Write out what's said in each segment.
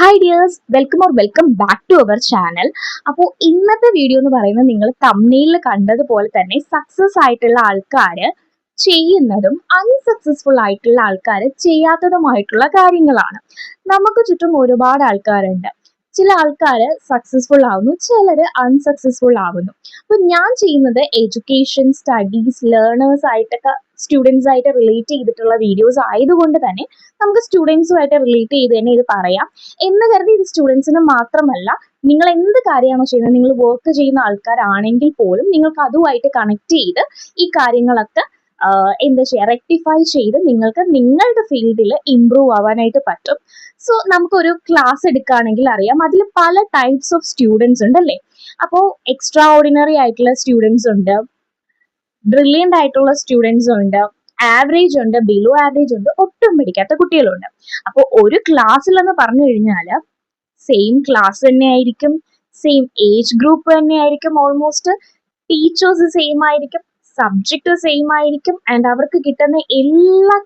Hi dears, welcome back to our channel. അപ്പോൾ ഇന്നത്തെ video എന്ന് പറയുന്നത് നിങ്ങൾ തംബ്നെയിലിൽ കണ്ടതുപോലെ തന്നെ സക്സസ് ആയിട്ടുള്ള ആൾക്കാർ ചെയ്യുന്നതും അൺസക്സസ്ഫുൾ ആയിട്ടുള്ള ആൾക്കാർ ചെയ്യാത്തതുമായിട്ടുള്ള കാര്യങ്ങളാണ്. നമുക്ക് ചുറ്റും ഒരുപാട് ആൾക്കാരുണ്ട്. ചില ആൾക്കാർ സക്സസ്ഫുൾ ആവുന്നു, ചിലർ അൺസക്സസ്ഫുൾ ആവുന്നു. അപ്പോൾ ഞാൻ ചെയ്യുന്നത് എഡ്യൂക്കേഷൻ, സ്റ്റഡീസ്, ലേണേഴ്സ് ആയിട്ടൊക്കെ സ്റ്റുഡൻസ് ആയിട്ട് റിലേറ്റ് ചെയ്തിട്ടുള്ള വീഡിയോസ് ആയതുകൊണ്ട് തന്നെ നമുക്ക് സ്റ്റുഡൻസുമായിട്ട് റിലേറ്റ് ചെയ്ത് തന്നെ ഇത് പറയാം എന്ന് കരുതി ഇത് സ്റ്റുഡൻസിന് മാത്രമല്ല, നിങ്ങൾ എന്ത് കാര്യമാണോ ചെയ്യുന്നത്, നിങ്ങൾ വർക്ക് ചെയ്യുന്ന ആൾക്കാരാണെങ്കിൽ പോലും നിങ്ങൾക്ക് അതുമായിട്ട് കണക്ട് ചെയ്ത് ഈ കാര്യങ്ങളൊക്കെ എന്താ ചെയ്യുക, റെക്ടിഫൈ ചെയ്ത് നിങ്ങൾക്ക് നിങ്ങളുടെ ഫീൽഡിൽ ഇമ്പ്രൂവ് ആവാനായിട്ട് പറ്റും. സോ നമുക്കൊരു ക്ലാസ് എടുക്കുകയാണെങ്കിൽ അറിയാം, അതിൽ പല ടൈപ്സ് ഓഫ് സ്റ്റുഡൻസ് ഉണ്ട് അല്ലേ. അപ്പോൾ എക്സ്ട്രാ ഓർഡിനറി ആയിട്ടുള്ള സ്റ്റുഡൻസ് ഉണ്ട്, ബ്രില്യൻ്റ് ആയിട്ടുള്ള സ്റ്റുഡൻസ് ഉണ്ട്, ആവറേജ് ഉണ്ട്, ബിലോ ആവറേജ് ഉണ്ട്, ഒട്ടും പിടിക്കാത്ത കുട്ടികളുണ്ട്. അപ്പോൾ ഒരു ക്ലാസ്സിൽ എന്ന് പറഞ്ഞു കഴിഞ്ഞാൽ സെയിം ക്ലാസ് തന്നെ ആയിരിക്കും, സെയിം ഏജ് ഗ്രൂപ്പ് തന്നെ ആയിരിക്കും, ഓൾമോസ്റ്റ് ടീച്ചേഴ്സ് സെയിം ആയിരിക്കും, സബ്ജക്റ്റ് സെയിം ആയിരിക്കും, ആൻഡ് അവർക്ക് കിട്ടുന്ന എല്ലാ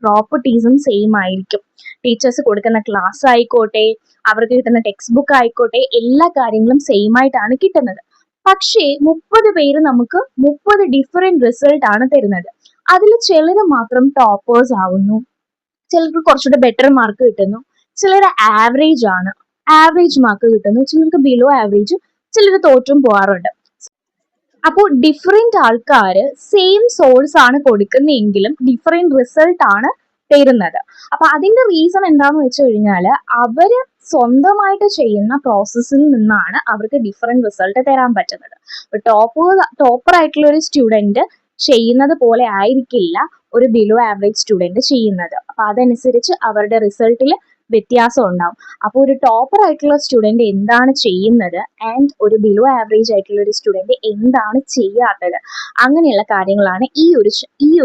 പ്രോപ്പർട്ടീസും സെയിം ആയിരിക്കും. ടീച്ചേഴ്സ് കൊടുക്കുന്ന ക്ലാസ് ആയിക്കോട്ടെ, അവർക്ക് കിട്ടുന്ന ടെക്സ്റ്റ് ബുക്ക് ആയിക്കോട്ടെ, എല്ലാ കാര്യങ്ങളും സെയിം ആയിട്ടാണ് കിട്ടുന്നത്. പക്ഷേ 30 പേര് നമുക്ക് 30 ഡിഫറെന്റ് റിസൾട്ട് ആണ് തരുന്നത്. അതിൽ ചിലർ മാത്രം ടോപ്പേഴ്സ് ആവുന്നു, ചിലർക്ക് കുറച്ചുകൂടെ ബെറ്റർ മാർക്ക് കിട്ടുന്നു, ചിലർ ആവറേജ് ആണ്, ആവറേജ് മാർക്ക് കിട്ടുന്നു, ചിലർക്ക് ബിലോ ആവറേജ്, ചിലർ തോറ്റും പോകാറുണ്ട്. അപ്പോൾ ഡിഫറെന്റ് ആൾക്കാർ സെയിം സോഴ്സ് ആണ് കൊടുക്കുന്നതെങ്കിലും ഡിഫറെന്റ് റിസൾട്ട് ആണ് തരുന്നത്. അപ്പൊ അതിന്റെ റീസൺ എന്താന്ന് വെച്ച് കഴിഞ്ഞാൽ അവര് സ്വന്തമായിട്ട് ചെയ്യുന്ന പ്രോസസ്സിൽ നിന്നാണ് അവർക്ക് ഡിഫറെന്റ് റിസൾട്ട് തരാൻ പറ്റുന്നത്. ടോപ്പർ ആയിട്ടുള്ള ഒരു സ്റ്റുഡന്റ് ചെയ്യുന്നത് പോലെ ആയിരിക്കില്ല ഒരു ബിലോ ആവറേജ് സ്റ്റുഡന്റ് ചെയ്യുന്നത്. അപ്പൊ അതനുസരിച്ച് അവരുടെ റിസൾട്ടിൽ വ്യത്യാസം ഉണ്ടാവും. അപ്പോൾ ഒരു ടോപ്പർ ആയിട്ടുള്ള സ്റ്റുഡന്റ് എന്താണ് ചെയ്യുന്നത് ആൻഡ് ഒരു ബിലോ ആവറേജ് ആയിട്ടുള്ള ഒരു സ്റ്റുഡന്റ് എന്താണ് ചെയ്യാത്തത്, അങ്ങനെയുള്ള കാര്യങ്ങളാണ് ഈ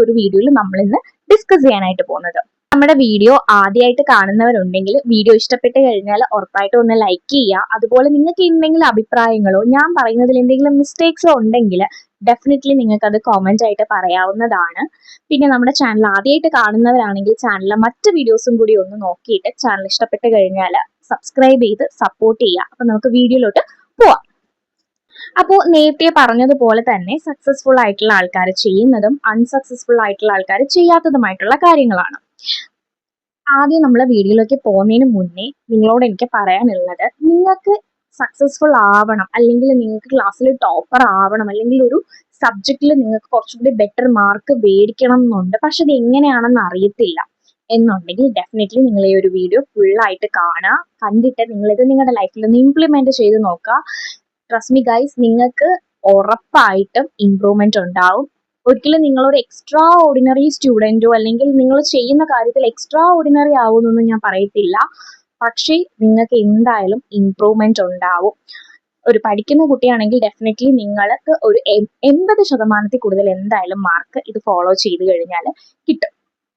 ഒരു വീഡിയോയിൽ നമ്മൾ ഇന്ന് ഡിസ്കസ് ചെയ്യാനായിട്ട് പോകുന്നത്. നമ്മുടെ വീഡിയോ ആദ്യമായിട്ട് കാണുന്നവരുണ്ടെങ്കിൽ വീഡിയോ ഇഷ്ടപ്പെട്ട് കഴിഞ്ഞാൽ ഉറപ്പായിട്ടും ഒന്ന് ലൈക്ക് ചെയ്യുക. അതുപോലെ നിങ്ങൾക്ക് എന്തെങ്കിലും അഭിപ്രായങ്ങളോ ഞാൻ പറയുന്നതിൽ എന്തെങ്കിലും മിസ്റ്റേക്സോ ഉണ്ടെങ്കിൽ ഡെഫിനറ്റ്ലി നിങ്ങൾക്ക് അത് കോമന്റ് ആയിട്ട് പറയാവുന്നതാണ്. പിന്നെ നമ്മുടെ ചാനൽ ആദ്യമായിട്ട് കാണുന്നവരാണെങ്കിൽ ചാനലിലെ മറ്റ് വീഡിയോസും കൂടി ഒന്ന് നോക്കിയിട്ട് ചാനൽ ഇഷ്ടപ്പെട്ട് കഴിഞ്ഞാൽ സബ്സ്ക്രൈബ് ചെയ്ത് സപ്പോർട്ട് ചെയ്യുക. അപ്പൊ നമുക്ക് വീഡിയോയിലോട്ട് പോവാം. അപ്പോൾ നേരത്തെ പറഞ്ഞതുപോലെ തന്നെ സക്സസ്ഫുൾ ആയിട്ടുള്ള ആൾക്കാർ ചെയ്യുന്നതും അൺസക്സസ്ഫുൾ ആയിട്ടുള്ള ആൾക്കാർ ചെയ്യാത്തതുമായിട്ടുള്ള കാര്യങ്ങളാണ്. ആദ്യം നമ്മൾ വീഡിയോയിലേക്ക് പോകുന്നതിന് മുന്നേ നിങ്ങളോട് എനിക്ക് പറയാനുള്ളത്, നിങ്ങൾക്ക് സക്സസ്ഫുൾ ആവണം, അല്ലെങ്കിൽ നിങ്ങൾക്ക് ക്ലാസ്സിൽ ടോപ്പർ ആവണം, അല്ലെങ്കിൽ ഒരു സബ്ജക്റ്റിൽ നിങ്ങൾക്ക് കുറച്ചുകൂടി ബെറ്റർ മാർക്ക് മേടിക്കണം എന്നുണ്ട്, പക്ഷെ അത് എങ്ങനെയാണെന്ന് അറിയത്തില്ല എന്നുണ്ടെങ്കിൽ ഡെഫിനറ്റ്ലി നിങ്ങൾ ഈ ഒരു വീഡിയോ ഫുള്ളായിട്ട് കാണുക. കണ്ടിട്ട് നിങ്ങളിത് നിങ്ങളുടെ ലൈഫിൽ ഒന്ന് ഇംപ്ലിമെന്റ് ചെയ്ത് നോക്കുക. ട്രസ്റ്റ് മീ ഗൈസ്, നിങ്ങൾക്ക് ഉറപ്പായിട്ടും ഇംപ്രൂവ്മെന്റ് ഉണ്ടാവും. ഒരിക്കലും നിങ്ങളൊരു എക്സ്ട്രാ ഓർഡിനറി സ്റ്റുഡൻറ്റോ അല്ലെങ്കിൽ നിങ്ങൾ ചെയ്യുന്ന കാര്യത്തിൽ എക്സ്ട്രാ ഓർഡിനറി ആവുമെന്നൊന്നും ഞാൻ പറയത്തില്ല, പക്ഷേ നിങ്ങൾക്ക് എന്തായാലും ഇംപ്രൂവ്മെന്റ് ഉണ്ടാവും. ഒരു പഠിക്കുന്ന കുട്ടിയാണെങ്കിൽ ഡെഫിനറ്റ്ലി നിങ്ങൾക്ക് ഒരു 80% കൂടുതൽ എന്തായാലും മാർക്ക് ഇത് ഫോളോ ചെയ്ത് കഴിഞ്ഞാൽ കിട്ടും.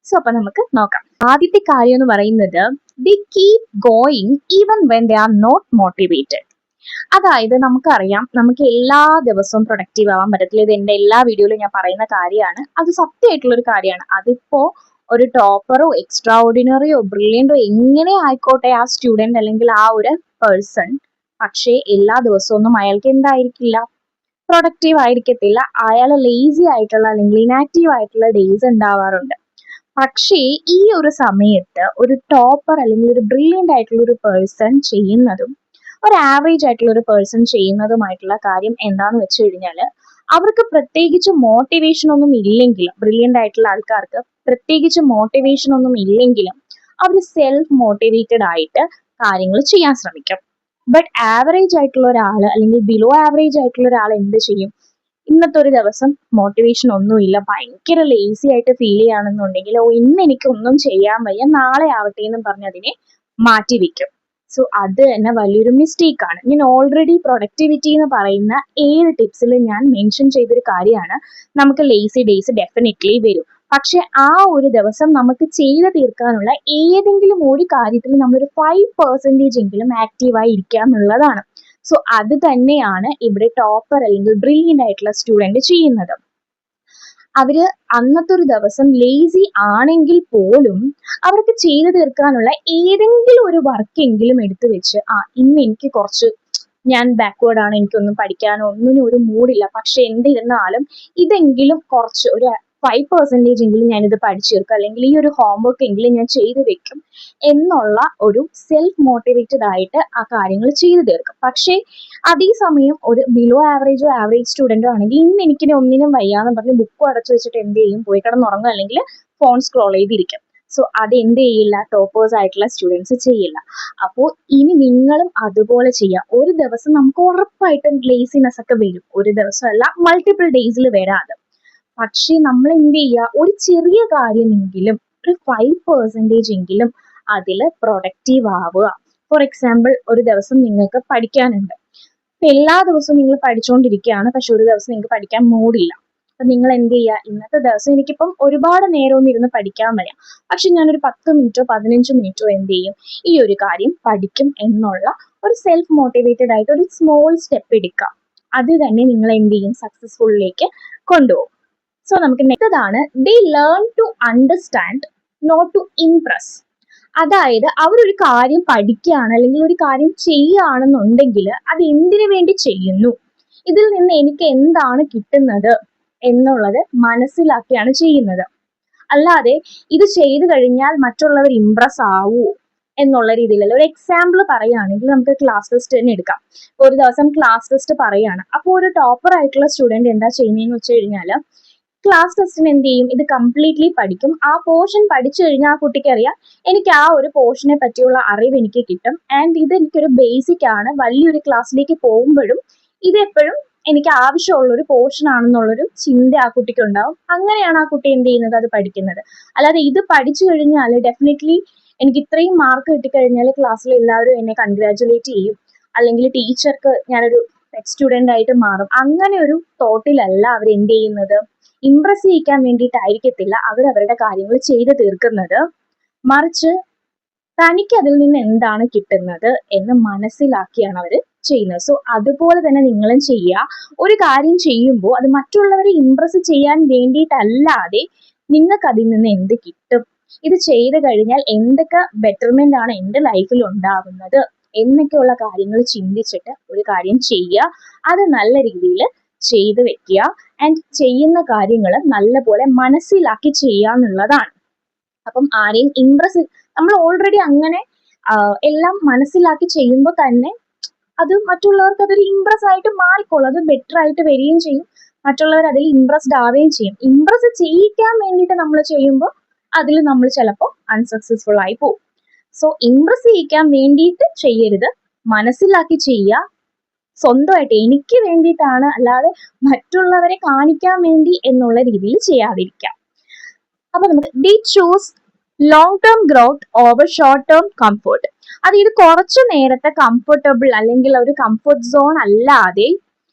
സോ അപ്പൊ നമുക്ക് നോക്കാം. ആദ്യത്തെ കാര്യം എന്ന് പറയുന്നത്, the keep going even when they are not motivated. അതായത് നമുക്കറിയാം, നമുക്ക് എല്ലാ ദിവസവും പ്രൊഡക്റ്റീവ് ആവാൻ പറ്റത്തില്ല. ഇത് എൻ്റെ എല്ലാ വീഡിയോയിലും ഞാൻ പറയുന്ന കാര്യമാണ്, അത് സത്യമായിട്ടുള്ള ഒരു കാര്യമാണ്. അതിപ്പോ ഒരു ടോപ്പറോ എക്സ്ട്രാ ഓർഡിനറിയോ ബ്രില്യൻ്റോ എങ്ങനെ ആയിക്കോട്ടെ ആ സ്റ്റുഡൻറ് അല്ലെങ്കിൽ ആ ഒരു പേഴ്സൺ, പക്ഷേ എല്ലാ ദിവസവും ഒന്നും അയാൾക്ക് എന്തായിരിക്കില്ല, പ്രൊഡക്റ്റീവ് ആയിരിക്കത്തില്ല. അയാൾ ലേസി ആയിട്ടുള്ള അല്ലെങ്കിൽ ഇനാക്റ്റീവ് ആയിട്ടുള്ള ഡേയ്സ് ഉണ്ടാവാറുണ്ട്. പക്ഷേ ഈ ഒരു സമയത്ത് ഒരു ടോപ്പർ അല്ലെങ്കിൽ ഒരു ബ്രില്യൻ്റ് ആയിട്ടുള്ള ഒരു പേഴ്സൺ ചെയ്യുന്നതും ഒരു ആവറേജ് ആയിട്ടുള്ള ഒരു പേഴ്സൺ ചെയ്യുന്നതുമായിട്ടുള്ള കാര്യം എന്താന്ന് വെച്ച് കഴിഞ്ഞാൽ, അവർക്ക് പ്രത്യേകിച്ച് മോട്ടിവേഷൻ ഒന്നും ഇല്ലെങ്കിലും, ബ്രില്യൻ്റ് ആയിട്ടുള്ള ആൾക്കാർക്ക് പ്രത്യേകിച്ച് മോട്ടിവേഷൻ ഒന്നും ഇല്ലെങ്കിലും അവർ സെൽഫ് മോട്ടിവേറ്റഡ് ആയിട്ട് കാര്യങ്ങൾ ചെയ്യാൻ ശ്രമിക്കും. ബട്ട് ആവറേജ് ആയിട്ടുള്ള ഒരാൾ അല്ലെങ്കിൽ ബിലോ ആവറേജ് ആയിട്ടുള്ള ഒരാൾ എന്ത് ചെയ്യും, ഇന്നത്തെ ഒരു ദിവസം മോട്ടിവേഷൻ ഒന്നുമില്ല, ഭയങ്കര ലേസി ആയിട്ട് ഫീൽ ചെയ്യുകയാണെന്നുണ്ടെങ്കിൽ, ഇന്ന് എനിക്ക് ഒന്നും ചെയ്യാൻ വയ്യ, നാളെ ആവട്ടെ എന്നും പറഞ്ഞ് അതിനെ മാറ്റി വെക്കും. സോ അത് തന്നെ വലിയൊരു മിസ്റ്റേക്കാണ്. ഞാൻ ഓൾറെഡി പ്രൊഡക്ടിവിറ്റി എന്ന് പറയുന്ന ഏത് ടിപ്സിൽ ഞാൻ മെൻഷൻ ചെയ്തൊരു കാര്യമാണ്, നമുക്ക് ലേസി ഡേയ്സ് ഡെഫിനറ്റ്ലി വരും. പക്ഷെ ആ ഒരു ദിവസം നമുക്ക് ചെയ്ത് തീർക്കാനുള്ള ഏതെങ്കിലും ഒരു കാര്യത്തിൽ നമ്മളൊരു 5% എങ്കിലും ആക്റ്റീവായി ഇരിക്കുക എന്നുള്ളതാണ്. സോ അത് തന്നെയാണ് ഇവിടെ ടോപ്പർ അല്ലെങ്കിൽ ബ്രില്യൻ്റ് ആയിട്ടുള്ള സ്റ്റുഡൻറ് ചെയ്യുന്നത്. അവര് അന്നത്തെ ഒരു ദിവസം ലേസി ആണെങ്കിൽ പോലും അവർക്ക് ചെയ്തു തീർക്കാനുള്ള ഏതെങ്കിലും ഒരു വർക്കെങ്കിലും എടുത്തു വെച്ച് ഇന്ന് എനിക്ക് കുറച്ച് ഞാൻ ബാക്ക്വേർഡ് ആണ്, എനിക്കൊന്നും പഠിക്കാനോ ഒന്നിനും ഒരു മൂഡില്ല, പക്ഷെ എന്തിരുന്നാലും ഇതെങ്കിലും കുറച്ച് ഒരു 5% എങ്കിലും ഞാനിത് പഠിച്ചു തീർക്കും, അല്ലെങ്കിൽ ഈ ഒരു ഹോംവർക്ക് എങ്കിലും ഞാൻ ചെയ്തു വെക്കും എന്നുള്ള ഒരു സെൽഫ് മോട്ടിവേറ്റഡ് ആയിട്ട് ആ കാര്യങ്ങൾ ചെയ്തു തീർക്കും. പക്ഷേ അതേസമയം ഒരു ബിലോ ആവറേജോ ആവറേജ് സ്റ്റുഡൻറ്റോ ആണെങ്കിൽ ഇന്ന് എനിക്ക് ഒന്നിനും വയ്യാന്ന് പറഞ്ഞ് ബുക്കും അടച്ചു വെച്ചിട്ട് എന്ത് ചെയ്യും, പോയി കിടന്നുറങ്ങും അല്ലെങ്കിൽ ഫോൺ സ്ക്രോൾ ചെയ്തിരിക്കും. സോ അത് എന്ത് ചെയ്യില്ല, ടോപ്പേഴ്സ് ആയിട്ടുള്ള സ്റ്റുഡൻസ് ചെയ്യില്ല. അപ്പോൾ ഇനി നിങ്ങളും അതുപോലെ ചെയ്യാം. ഒരു ദിവസം നമുക്ക് ഉറപ്പായിട്ടും ലേസിനെസ് ഒക്കെ വരും, ഒരു ദിവസമല്ല മൾട്ടിപ്പിൾ ഡേയ്സിൽ വരാതെ. പക്ഷെ നമ്മൾ എന്ത് ചെയ്യുക, ഒരു ചെറിയ കാര്യമെങ്കിലും ഒരു 5% എങ്കിലും അതിൽ പ്രൊഡക്റ്റീവ് ആവുക. ഫോർ എക്സാമ്പിൾ, ഒരു ദിവസം നിങ്ങൾക്ക് പഠിക്കാനുണ്ട്. ഇപ്പൊ എല്ലാ ദിവസവും നിങ്ങൾ പഠിച്ചുകൊണ്ടിരിക്കുകയാണ്, പക്ഷെ ഒരു ദിവസം നിങ്ങൾക്ക് പഠിക്കാൻ മൂടില്ല. അപ്പൊ നിങ്ങൾ എന്ത് ചെയ്യുക, ഇന്നത്തെ ദിവസം എനിക്കിപ്പം ഒരുപാട് നേരമൊന്നും ഇരുന്ന് പഠിക്കാൻ വയ്യ, പക്ഷെ ഞാനൊരു 10 മിനിറ്റോ 15 മിനിറ്റോ എന്ത് ചെയ്യും, ഈ ഒരു കാര്യം പഠിക്കും എന്നുള്ള ഒരു സെൽഫ് മോട്ടിവേറ്റഡ് ആയിട്ട് ഒരു സ്മോൾ സ്റ്റെപ്പ് എടുക്കാം. അത് തന്നെ നിങ്ങൾ എന്ത് ചെയ്യും, സക്സസ്ഫുള്ളിലേക്ക് കൊണ്ടുപോകും. സോ നമുക്ക് next they learn to understand, not to impress. അതായത് അവരൊരു കാര്യം പഠിക്കുകയാണ് അല്ലെങ്കിൽ ഒരു കാര്യം ചെയ്യുകയാണെന്നുണ്ടെങ്കിൽ അത് എന്തിനു വേണ്ടി ചെയ്യുന്നു, ഇതിൽ നിന്ന് എനിക്ക് എന്താണ് കിട്ടുന്നത് എന്നുള്ളത് മനസ്സിലാക്കിയാണ് ചെയ്യുന്നത്. അല്ലാതെ ഇത് ചെയ്തു കഴിഞ്ഞാൽ മറ്റുള്ളവർ ഇംപ്രസ് ആവൂ എന്നുള്ള രീതിയിലല്ല. ഒരു എക്സാമ്പിൾ പറയുകയാണെങ്കിൽ നമുക്ക് ക്ലാസ് ടെസ്റ്റ് തന്നെ എടുക്കാം. ഒരു ദിവസം ക്ലാസ് ടെസ്റ്റ് പറയുകയാണ്. അപ്പോൾ ഒരു ടോപ്പർ ആയിട്ടുള്ള സ്റ്റുഡന്റ് എന്താ ചെയ്യുന്നതെന്ന് വെച്ച് കഴിഞ്ഞാൽ ക്ലാസ് ടെസ്റ്റിന് എന്ത് ചെയ്യും, ഇത് കംപ്ലീറ്റ്ലി പഠിക്കും. ആ പോർഷൻ പഠിച്ചു കഴിഞ്ഞാൽ ആ കുട്ടിക്ക് അറിയാം എനിക്ക് ആ ഒരു പോർഷനെ പറ്റിയുള്ള അറിവ് എനിക്ക് കിട്ടും, ആൻഡ് ഇത് എനിക്കൊരു ബേസിക് ആണ്, വലിയൊരു ക്ലാസ്സിലേക്ക് പോകുമ്പോഴും ഇത് എപ്പോഴും എനിക്ക് ആവശ്യമുള്ള ഒരു പോർഷൻ ആണെന്നുള്ളൊരു ചിന്ത ആ കുട്ടിക്ക് ഉണ്ടാവും. അങ്ങനെയാണ് ആ കുട്ടി എന്ത് ചെയ്യുന്നത്, അത് പഠിക്കുന്നത്. അല്ലാതെ ഇത് പഠിച്ചു കഴിഞ്ഞാൽ ഡെഫിനറ്റ്ലി എനിക്ക് ഇത്രയും മാർക്ക് കിട്ടിക്കഴിഞ്ഞാൽ ക്ലാസ്സിൽ എല്ലാവരും എന്നെ കൺഗ്രാജുലേറ്റ് ചെയ്യും, അല്ലെങ്കിൽ ടീച്ചർക്ക് ഞാനൊരു പെറ്റ് സ്റ്റുഡൻ്റ് ആയിട്ട് മാറും. അങ്ങനെ ഒരു തോട്ടിലല്ല അവർ എന്ത് ചെയ്യുന്നത്, ഇംപ്രസ് ചെയ്യിക്കാൻ വേണ്ടിയിട്ടായിരിക്കത്തില്ല അവർ അവരുടെ കാര്യങ്ങൾ ചെയ്തു തീർക്കുന്നത്. മറിച്ച് തനിക്ക് അതിൽ നിന്ന് എന്താണ് കിട്ടുന്നത് എന്ന് മനസ്സിലാക്കിയാണ് അവർ ചെയ്യുന്നത്. സോ അതുപോലെ തന്നെ നിങ്ങളും ചെയ്യുക. ഒരു കാര്യം ചെയ്യുമ്പോൾ അത് മറ്റുള്ളവരെ ഇംപ്രസ് ചെയ്യാൻ വേണ്ടിയിട്ടല്ലാതെ നിങ്ങൾക്ക് അതിൽ നിന്ന് എന്ത് കിട്ടും, ഇത് ചെയ്തു കഴിഞ്ഞാൽ എന്തൊക്കെ ബെറ്റർമെന്റ് ആണ് എൻ്റെ ലൈഫിൽ ഉണ്ടാവുന്നത് എന്നൊക്കെയുള്ള കാര്യങ്ങൾ ചിന്തിച്ചിട്ട് ഒരു കാര്യം ചെയ്യുക. അത് നല്ല രീതിയിൽ ചെയ്തു വെക്കുക. ആൻഡ് ചെയ്യുന്ന കാര്യങ്ങൾ നല്ലപോലെ മനസ്സിലാക്കി ചെയ്യുക എന്നുള്ളതാണ്. അപ്പം ആരെയും ഇംപ്രസ്, നമ്മൾ ഓൾറെഡി അങ്ങനെ എല്ലാം മനസ്സിലാക്കി ചെയ്യുമ്പോൾ തന്നെ അത് മറ്റുള്ളവർക്ക് അതൊരു ഇംപ്രസ് ആയിട്ട് മാറിക്കോളും, അത് ബെറ്റർ ആയിട്ട് വരികയും ചെയ്യും, മറ്റുള്ളവർ അതിൽ ഇംപ്രസ്ഡ് ആവുകയും ചെയ്യും. ഇംപ്രസ് ചെയ്യിക്കാൻ വേണ്ടിയിട്ട് നമ്മൾ ചെയ്യുമ്പോൾ അതിൽ നമ്മൾ ചിലപ്പോൾ അൺസക്സസ്ഫുൾ ആയി പോകും. സോ ഇംപ്രസ് ചെയ്യിക്കാൻ വേണ്ടിയിട്ട് ചെയ്യരുത്, മനസ്സിലാക്കി ചെയ്യുക. സ്വന്തമായിട്ട് എനിക്ക് വേണ്ടിയിട്ടാണ്, അല്ലാതെ മറ്റുള്ളവരെ കാണിക്കാൻ വേണ്ടി എന്നുള്ള രീതിയിൽ ചെയ്യാതിരിക്കാം. അപ്പൊ നമുക്ക് the choose long term growth over short term comfort. അത് ഇത് കുറച്ചു നേരത്തെ കംഫർട്ടബിൾ അല്ലെങ്കിൽ ഒരു കംഫർട്ട് സോൺ അല്ലാതെ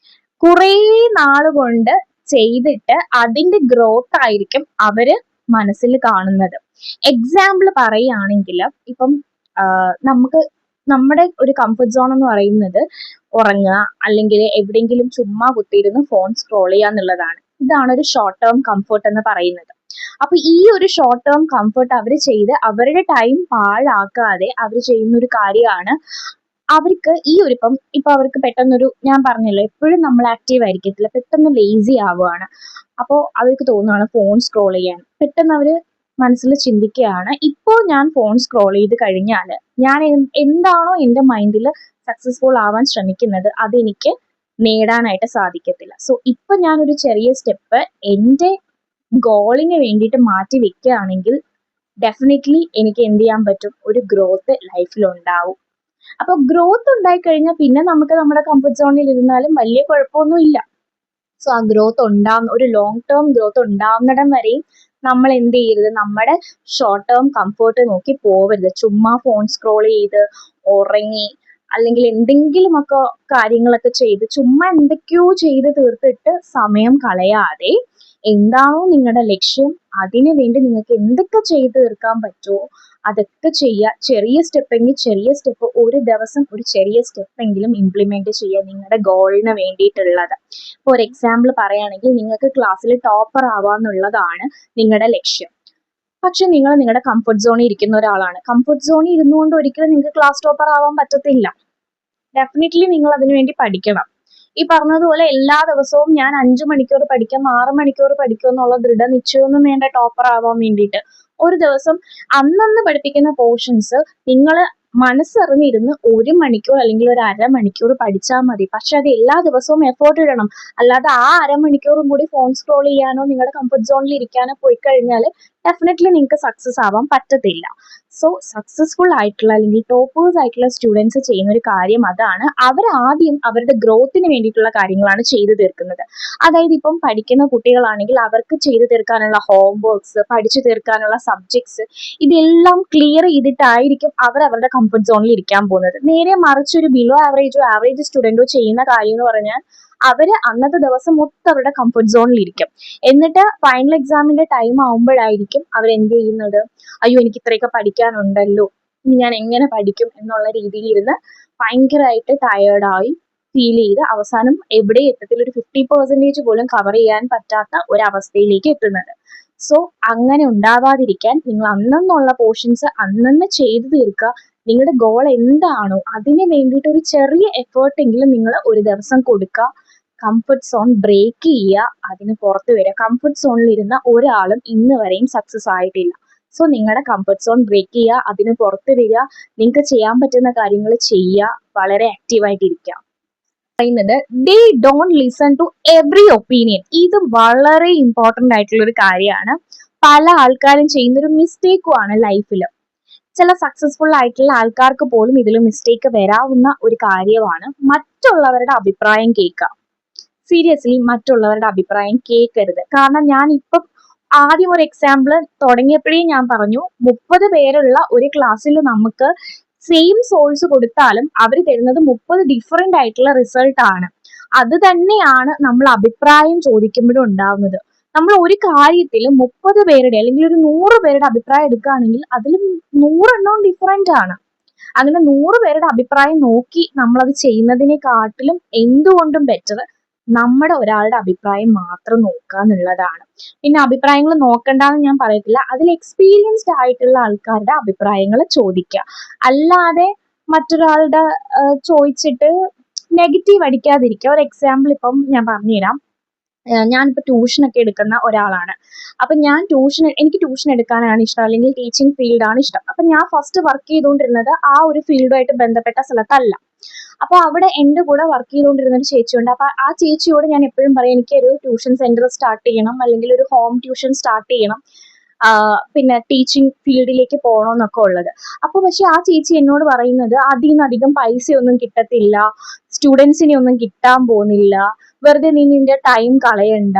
കുറേ നാളുകൊണ്ട് ചെയ്തിട്ട് അതിന്റെ ഗ്രോത്ത് ആയിരിക്കും അവര് മനസ്സിൽ കാണുന്നത്. എക്സാമ്പിൾ പറയുകയാണെങ്കിൽ ഇപ്പം നമുക്ക് നമ്മുടെ ഒരു കംഫർട്ട് സോൺ എന്ന് പറയുന്നത് ഉറങ്ങുക അല്ലെങ്കിൽ എവിടെയെങ്കിലും ചുമ്മാ കുത്തിയിരുന്ന് ഫോൺ സ്ക്രോൾ ചെയ്യുക എന്നുള്ളതാണ്. ഇതാണ് ഒരു ഷോർട്ട് ടേം കംഫർട്ട് എന്ന് പറയുന്നത്. അപ്പൊ ഈ ഒരു ഷോർട്ട് ടേം കംഫർട്ട് അവർ ചെയ്ത് അവരുടെ ടൈം പാഴാക്കാതെ അവർ ചെയ്യുന്ന ഒരു കാര്യമാണ്. അവർക്ക് ഈ ഒരു ഇപ്പൊ അവർക്ക് പെട്ടെന്നൊരു, ഞാൻ പറഞ്ഞല്ലോ എപ്പോഴും നമ്മൾ ആക്റ്റീവ് ആയിരിക്കത്തില്ല, പെട്ടെന്ന് ലേസി ആവുകയാണ്. അപ്പോൾ അവർക്ക് തോന്നുകയാണ് ഫോൺ സ്ക്രോൾ ചെയ്യാൻ. പെട്ടെന്ന് അവര് മനസ്സിൽ ചിന്തിക്കുകയാണ്, ഇപ്പോൾ ഞാൻ ഫോൺ സ്ക്രോൾ ചെയ്ത് കഴിഞ്ഞാൽ ഞാൻ എന്താണോ എൻ്റെ മൈൻഡിൽ സക്സസ്ഫുൾ ആവാൻ ശ്രമിക്കുന്നത് അതെനിക്ക് നേടാനായിട്ട് സാധിക്കത്തില്ല. സോ ഇപ്പൊ ഞാനൊരു ചെറിയ സ്റ്റെപ്പ് എൻ്റെ ഗോളിന് വേണ്ടിയിട്ട് മാറ്റി വെക്കുകയാണെങ്കിൽ ഡെഫിനറ്റ്ലി എനിക്ക് എന്ത് ചെയ്യാൻ പറ്റും, ഒരു ഗ്രോത്ത് ലൈഫിൽ ഉണ്ടാവും. അപ്പൊ ഗ്രോത്ത് ഉണ്ടായി കഴിഞ്ഞാൽ പിന്നെ നമുക്ക് നമ്മുടെ കംഫർട്ട് സോണിൽ ഇരുന്നാലും വലിയ കുഴപ്പമൊന്നുമില്ല. സോ ആ ഗ്രോത്ത് ഉണ്ടാവുന്ന ഒരു ലോങ് ടേം ഗ്രോത്ത് ഉണ്ടാവുന്നിടം വരെയും നമ്മൾ എന്ത് ചെയ്യരുത്, നമ്മുടെ ഷോർട്ട് ടേം കംഫർട്ട് നോക്കി പോവരുത്. ചുമ്മാ ഫോൺ സ്ക്രോൾ ചെയ്ത് ഉറങ്ങി അല്ലെങ്കിൽ എന്തെങ്കിലുമൊക്കെ കാര്യങ്ങളൊക്കെ ചെയ്ത് ചുമ്മാ എന്തൊക്കെയോ ചെയ്ത് തീർത്തിട്ട് സമയം കളയാതെ എന്താണോ നിങ്ങളുടെ ലക്ഷ്യം അതിനു വേണ്ടി നിങ്ങൾക്ക് എന്തൊക്കെ ചെയ്തു തീർക്കാൻ പറ്റുമോ അതൊക്കെ ചെയ്യുക. ചെറിയ സ്റ്റെപ്പെങ്കിൽ ചെറിയ സ്റ്റെപ്പ്, ഒരു ദിവസം ഒരു ചെറിയ സ്റ്റെപ്പെങ്കിലും ഇംപ്ലിമെന്റ് ചെയ്യുക നിങ്ങളുടെ ഗോളിന് വേണ്ടിയിട്ടുള്ളത്. ഇപ്പോൾ ഒരു എക്സാമ്പിൾ പറയുകയാണെങ്കിൽ നിങ്ങൾക്ക് ക്ലാസ്സിൽ ടോപ്പർ ആവാന്നുള്ളതാണ് നിങ്ങളുടെ ലക്ഷ്യം. പക്ഷെ നിങ്ങൾ നിങ്ങളുടെ കംഫർട്ട് സോണിൽ ഇരിക്കുന്ന ഒരാളാണ്. കംഫർട്ട് സോണിൽ ഇരുന്നുകൊണ്ട് ഒരിക്കലും നിങ്ങൾക്ക് ക്ലാസ് ടോപ്പർ ആവാൻ പറ്റത്തില്ല. ഡെഫിനറ്റ്ലി നിങ്ങൾ അതിനു വേണ്ടി പഠിക്കണം. ഈ പറഞ്ഞതുപോലെ എല്ലാ ദിവസവും ഞാൻ 5 മണിക്കൂർ പഠിക്കാം, 6 മണിക്കൂർ പഠിക്കും എന്നുള്ള ദൃഢനിശ്ചയമൊന്നും വേണ്ട ടോപ്പർ ആവാൻ വേണ്ടിയിട്ട്. ഒരു ദിവസം അന്നന്ന് പഠിപ്പിക്കുന്ന പോർഷൻസ് നിങ്ങൾ മനസ്സറിഞ്ഞിരുന്ന് 1 മണിക്കൂർ അല്ലെങ്കിൽ ഒരു അരമണിക്കൂർ പഠിച്ചാൽ മതി. പക്ഷെ അത് എല്ലാ ദിവസവും എഫേർട്ട് ഇടണം. അല്ലാതെ ആ അരമണിക്കൂറും കൂടി ഫോൺ സ്ക്രോൾ ചെയ്യാനോ നിങ്ങളുടെ കംഫർട്ട് സോണിൽ ഇരിക്കാനോ പോയി കഴിഞ്ഞാൽ ഡെഫിനറ്റ്ലി നിങ്ങൾക്ക് സക്സസ് ആവാൻ പറ്റത്തില്ല. സോ സക്സസ്ഫുൾ ആയിട്ടുള്ള അല്ലെങ്കിൽ ടോപ്പേഴ്സ് ആയിട്ടുള്ള സ്റ്റുഡൻസ് ചെയ്യുന്ന ഒരു കാര്യം അതാണ്. അവർ ആദ്യം അവരുടെ ഗ്രോത്തിന് വേണ്ടിയിട്ടുള്ള കാര്യങ്ങളാണ് ചെയ്തു തീർക്കുന്നത്. അതായത് ഇപ്പം പഠിക്കുന്ന കുട്ടികളാണെങ്കിൽ അവർക്ക് ചെയ്തു തീർക്കാനുള്ള ഹോംവർക്സ്, പഠിച്ചു തീർക്കാനുള്ള സബ്ജക്ട്സ്, ഇതെല്ലാം ക്ലിയർ ചെയ്തിട്ടായിരിക്കും അവർ അവരുടെ കംഫർട്ട് സോണിൽ ഇരിക്കാൻ പോകുന്നത്. നേരെ മറിച്ച് ഒരു ബിലോ ആവറേജോ ആവറേജ് സ്റ്റുഡൻറ്റോ ചെയ്യുന്ന കാര്യം എന്ന് പറഞ്ഞാൽ അവര് അന്നത്തെ ദിവസം മൊത്തം അവരുടെ കംഫർട്ട് സോണിൽ ഇരിക്കും. എന്നിട്ട് ഫൈനൽ എക്സാമിന്റെ ടൈം ആവുമ്പോഴായിരിക്കും അവർ എന്ത് ചെയ്യുന്നത്, അയ്യോ എനിക്ക് ഇത്രയൊക്കെ പഠിക്കാനുണ്ടല്ലോ, ഇനി ഞാൻ എങ്ങനെ പഠിക്കും എന്നുള്ള രീതിയിൽ ഇരുന്ന് ഭയങ്കരമായിട്ട് ടയേർഡായി ഫീൽ ചെയ്ത് അവസാനം എവിടെ എത്തത്തിൽ ഒരു 50% പോലും കവർ ചെയ്യാൻ പറ്റാത്ത ഒരവസ്ഥയിലേക്ക് എത്തുന്നത്. സോ അങ്ങനെ ഉണ്ടാവാതിരിക്കാൻ നിങ്ങൾ അന്നുള്ള പോർഷൻസ് അന്നന്ന് ചെയ്തു തീർക്കുക. നിങ്ങളുടെ ഗോൾ എന്താണോ അതിന് വേണ്ടിയിട്ട് ഒരു ചെറിയ എഫേർട്ട് എങ്കിലും നിങ്ങൾ ഒരു ദിവസം കൊടുക്കുക. കംഫർട്ട് സോൺ ബ്രേക്ക് ചെയ്യുക, അതിന് പുറത്ത് വരിക. കംഫർട്ട് സോണിൽ ഇരുന്ന ഒരാളും ഇന്ന് വരെയും സക്സസ് ആയിട്ടില്ല. സോ നിങ്ങളുടെ കംഫർട്ട് സോൺ ബ്രേക്ക് ചെയ്യുക, അതിന് പുറത്ത് വരിക, നിങ്ങൾക്ക് ചെയ്യാൻ പറ്റുന്ന കാര്യങ്ങൾ ചെയ്യുക, വളരെ ആക്റ്റീവായിട്ടിരിക്കുക. പറയുന്നത് they don't listen to every opinion. ഇത് വളരെ ഇമ്പോർട്ടൻ്റ് ആയിട്ടുള്ള ഒരു കാര്യമാണ്. പല ആൾക്കാരും ചെയ്യുന്നൊരു മിസ്റ്റേക്കുമാണ് ലൈഫിൽ. ചില സക്സസ്ഫുൾ ആയിട്ടുള്ള ആൾക്കാർക്ക് പോലും ഇതിൽ മിസ്റ്റേക്ക് വരാവുന്ന ഒരു കാര്യമാണ് മറ്റുള്ളവരുടെ അഭിപ്രായം കേൾക്കുക. സീരിയസ്ലി മറ്റുള്ളവരുടെ അഭിപ്രായം കേൾക്കരുത്. കാരണം ഞാൻ ഇപ്പം ആദ്യം ഒരു എക്സാമ്പിൾ തുടങ്ങിയപ്പോഴേ ഞാൻ പറഞ്ഞു, 30 പേരുള്ള ഒരു ക്ലാസ്സിൽ നമുക്ക് സെയിം സോഴ്സ് കൊടുത്താലും അവർ തരുന്നത് 30 ഡിഫറെന്റ് ആയിട്ടുള്ള റിസൾട്ട് ആണ്. അത് തന്നെയാണ് നമ്മൾ അഭിപ്രായം ചോദിക്കുമ്പോഴും ഉണ്ടാവുന്നത്. നമ്മൾ ഒരു കാര്യത്തിൽ 30 പേരുടെ അല്ലെങ്കിൽ ഒരു 100 പേരുടെ അഭിപ്രായം എടുക്കുകയാണെങ്കിൽ അതിൽ 100 എണ്ണവും ഡിഫറെന്റ് ആണ്. അങ്ങനെ 100 പേരുടെ അഭിപ്രായം നോക്കി നമ്മളത് ചെയ്യുന്നതിനെക്കാട്ടിലും എന്തുകൊണ്ടും ബെറ്റർ നമ്മുടെ ഒരാളുടെ അഭിപ്രായം മാത്രം നോക്കുക എന്നുള്ളതാണ്. പിന്നെ അഭിപ്രായങ്ങൾ നോക്കണ്ടെന്ന് ഞാൻ പറയത്തില്ല, അതിൽ എക്സ്പീരിയൻസ്ഡ് ആയിട്ടുള്ള ആൾക്കാരുടെ അഭിപ്രായങ്ങൾ ചോദിക്കുക. അല്ലാതെ മറ്റൊരാളുടെ ചോദിച്ചിട്ട് നെഗറ്റീവ് അടിക്കാതിരിക്കുക. ഒരു എക്സാമ്പിൾ ഇപ്പം ഞാൻ പറഞ്ഞുതരാം. ഞാനിപ്പോൾ ട്യൂഷനൊക്കെ എടുക്കുന്ന ഒരാളാണ്. അപ്പം എനിക്ക് ട്യൂഷൻ എടുക്കാനാണ് ഇഷ്ടം, അല്ലെങ്കിൽ ടീച്ചിങ് ഫീൽഡാണ് ഇഷ്ടം. അപ്പം ഞാൻ ഫസ്റ്റ് വർക്ക് ചെയ്തുകൊണ്ടിരുന്നത് ആ ഒരു ഫീൽഡുമായിട്ട് ബന്ധപ്പെട്ട സ്ഥലത്തല്ല. അപ്പോൾ അവിടെ എൻ്റെ കൂടെ വർക്ക് ചെയ്തുകൊണ്ടിരുന്ന ഒരു ചേച്ചിയുണ്ട്. അപ്പോൾ ആ ചേച്ചിയോട് ഞാൻ എപ്പോഴും പറയും എനിക്കൊരു ട്യൂഷൻ സെൻറ്റർ സ്റ്റാർട്ട് ചെയ്യണം, അല്ലെങ്കിൽ ഒരു ഹോം ട്യൂഷൻ സ്റ്റാർട്ട് ചെയ്യണം, പിന്നെ ടീച്ചിങ് ഫീൽഡിലേക്ക് പോകണമെന്നൊക്കെ ഉള്ളത്. അപ്പോൾ പക്ഷെ ആ ചേച്ചി എന്നോട് പറയുന്നത് അതിൽ നിന്ന് അധികം പൈസയൊന്നും കിട്ടത്തില്ല, സ്റ്റുഡൻസിനെ ഒന്നും കിട്ടാൻ പോകുന്നില്ല, വെറുതെ നീ നിന്റെ ടൈം കളയണ്ട.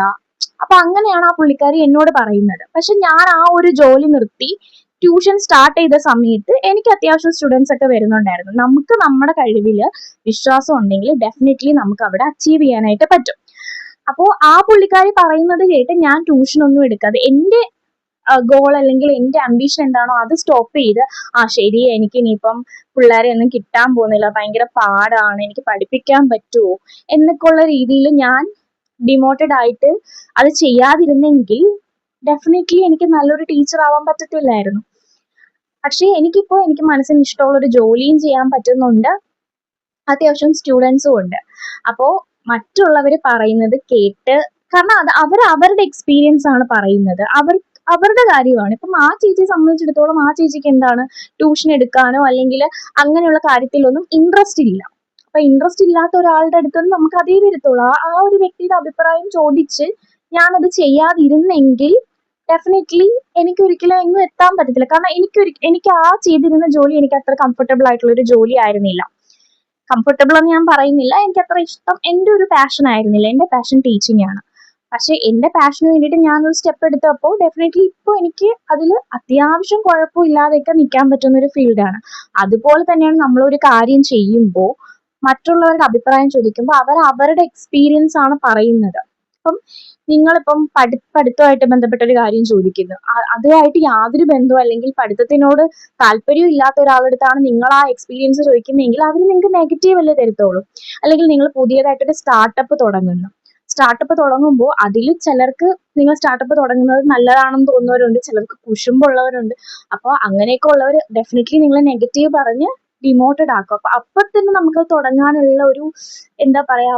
അപ്പൊ അങ്ങനെയാണ് ആ പുള്ളിക്കാരി എന്നോട് പറയുന്നത്. പക്ഷെ ഞാൻ ആ ഒരു ജോലി നിർത്തി ട്യൂഷൻ സ്റ്റാർട്ട് ചെയ്ത സമയത്ത് എനിക്ക് അത്യാവശ്യം സ്റ്റുഡൻസ് ഒക്കെ വരുന്നുണ്ടായിരുന്നു. നമുക്ക് നമ്മുടെ കഴിവില് വിശ്വാസം ഉണ്ടെങ്കിൽ ഡെഫിനറ്റ്ലി നമുക്ക് അവിടെ അച്ചീവ് ചെയ്യാനായിട്ട് പറ്റും. അപ്പോൾ ആ പുള്ളിക്കാരി പറയുന്നത് കേട്ട് ഞാൻ ട്യൂഷൻ ഒന്നും എടുക്കാതെ എൻ്റെ ഗോൾ അല്ലെങ്കിൽ എൻ്റെ അംബീഷൻ എന്താണോ അത് സ്റ്റോപ്പ് ചെയ്ത്, ശരി എനിക്ക് ഇനിയിപ്പം പിള്ളേരെ ഒന്നും കിട്ടാൻ പോകുന്നില്ല, ഭയങ്കര പാടാണ്, എനിക്ക് പഠിപ്പിക്കാൻ പറ്റുമോ എന്നൊക്കെ ഉള്ള രീതിയിൽ ഞാൻ ഡിമോട്ടഡ് ആയിട്ട് അത് ചെയ്യാതിരുന്നെങ്കിൽ ഡെഫിനറ്റ്ലി എനിക്ക് നല്ലൊരു ടീച്ചർ ആവാൻ പറ്റത്തില്ലായിരുന്നു. പക്ഷേ എനിക്ക് മനസ്സിന് ഇഷ്ടമുള്ള ഒരു ജോലിയും ചെയ്യാൻ പറ്റുന്നുണ്ട്, അത്യാവശ്യം സ്റ്റുഡൻസും ഉണ്ട്. അപ്പോൾ മറ്റുള്ളവർ പറയുന്നത് കേട്ട്, കാരണം അവർ അവരുടെ എക്സ്പീരിയൻസ് ആണ് പറയുന്നത്, അവരുടെ കാര്യമാണ്. ഇപ്പം ആ ചേച്ചിയെ സംബന്ധിച്ചിടത്തോളം ആ ചേച്ചിക്ക് എന്താണ് ട്യൂഷൻ എടുക്കാനോ അല്ലെങ്കിൽ അങ്ങനെയുള്ള കാര്യത്തിലൊന്നും ഇൻട്രസ്റ്റ് ഇല്ല. അപ്പൊ ഇൻട്രസ്റ്റ് ഇല്ലാത്ത ഒരാളുടെ അടുത്ത് നമുക്ക് അതേ വരത്തുള്ളൂ. ആ ഒരു വ്യക്തിയുടെ അഭിപ്രായം ചോദിച്ച് ഞാനത് ചെയ്യാതിരുന്നെങ്കിൽ ഡെഫിനറ്റ്ലി എനിക്ക് ഒരിക്കലും എങ്ങും എത്താൻ പറ്റത്തില്ല. കാരണം എനിക്ക് ആ ചെയ്തിരുന്ന ജോലി എനിക്ക് അത്ര കംഫർട്ടബിൾ ആയിട്ടുള്ള ഒരു ജോലി ആയിരുന്നില്ല. കംഫർട്ടബിൾ എന്ന് ഞാൻ പറയുന്നില്ല, എനിക്ക് അത്ര ഇഷ്ടം എൻ്റെ ഒരു പാഷൻ ആയിരുന്നില്ല. എൻ്റെ പാഷൻ ടീച്ചിങ് ആണ്. പക്ഷെ എൻ്റെ പാഷന് വേണ്ടിയിട്ട് ഞാനൊരു സ്റ്റെപ്പ് എടുത്തപ്പോൾ ഡെഫിനറ്റ്ലി ഇപ്പോൾ എനിക്ക് അതിൽ അത്യാവശ്യം കുഴപ്പമില്ലാതെയൊക്കെ നിൽക്കാൻ പറ്റുന്ന ഒരു ഫീൽഡാണ്. അതുപോലെ തന്നെയാണ് നമ്മളൊരു കാര്യം ചെയ്യുമ്പോൾ മറ്റുള്ളവരുടെ അഭിപ്രായം ചോദിക്കുമ്പോൾ അവർ അവരുടെ എക്സ്പീരിയൻസ് ആണ് പറയുന്നത്. അപ്പം നിങ്ങളിപ്പം പഠിത്തമായിട്ട് ബന്ധപ്പെട്ട ഒരു കാര്യം ചോദിക്കുന്നു, അതുമായിട്ട് യാതൊരു ബന്ധവും അല്ലെങ്കിൽ പഠിത്തത്തിനോട് താല്പര്യം ഇല്ലാത്ത ഒരാളടുത്താണ് നിങ്ങൾ ആ എക്സ്പീരിയൻസ് ചോദിക്കുന്നതെങ്കിൽ അവർ നിങ്ങൾക്ക് നെഗറ്റീവ് അല്ലേ തരത്തുള്ളൂ. അല്ലെങ്കിൽ നിങ്ങൾ പുതിയതായിട്ടൊരു സ്റ്റാർട്ടപ്പ് തുടങ്ങുമ്പോൾ അതിൽ ചിലർക്ക് നിങ്ങൾ സ്റ്റാർട്ടപ്പ് തുടങ്ങുന്നത് നല്ലതാണെന്ന് തോന്നുന്നവരുണ്ട്, ചിലർക്ക് കുശുമ്പുള്ളവരുണ്ട്. അപ്പോൾ അങ്ങനെയൊക്കെ ഉള്ളവർ ഡെഫിനറ്റ്ലി നിങ്ങൾ നെഗറ്റീവ് പറഞ്ഞ് ഡിമോട്ടഡ് ആക്കും. അപ്പൊ തന്നെ നമുക്ക് തുടങ്ങാനുള്ള ഒരു എന്താ പറയാ,